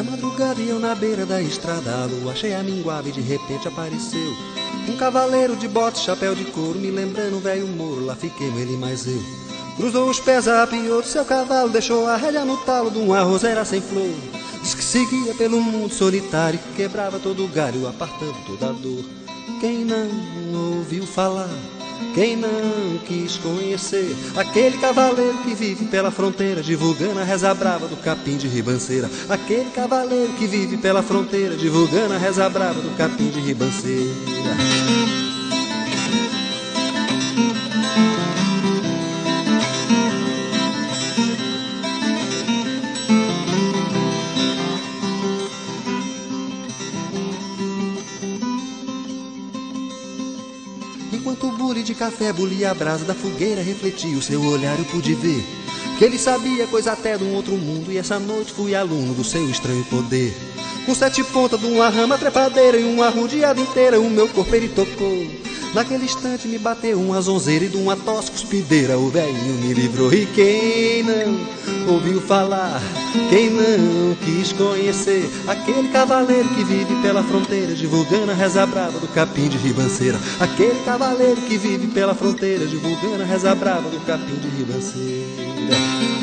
madrugada e eu na beira da estrada, a lua cheia minguava e de repente apareceu um cavaleiro de botas, chapéu de couro, me lembrando um velho Moro, lá fiquemos ele mais eu. Cruzou os pés, apiou do seu cavalo, deixou a rédea no talo de uma roseira sem flor. Diz que seguia pelo mundo solitário, que quebrava todo o galho, apartando toda a dor. Quem não ouviu falar, quem não quis conhecer aquele cavaleiro que vive pela fronteira, divulgando a reza brava do capim de ribanceira. Aquele cavaleiro que vive pela fronteira, divulgando a reza brava do capim de ribanceira. Enquanto o bule de café bulia a brasa da fogueira, refletia o seu olhar, eu pude ver que ele sabia coisa até de um outro mundo. E essa noite fui aluno do seu estranho poder. Com 7 pontas de uma rama trepadeira e uma rodeada inteira, o meu corpo ele tocou. Naquele instante me bateu uma zonzeira e de uma tosse cuspideira o velhinho me livrou. E quem não ouviu falar, quem não quis conhecer aquele cavaleiro que vive pela fronteira, divulgando a reza brava do capim de ribanceira. Aquele cavaleiro que vive pela fronteira, divulgando a reza brava do capim de ribanceira.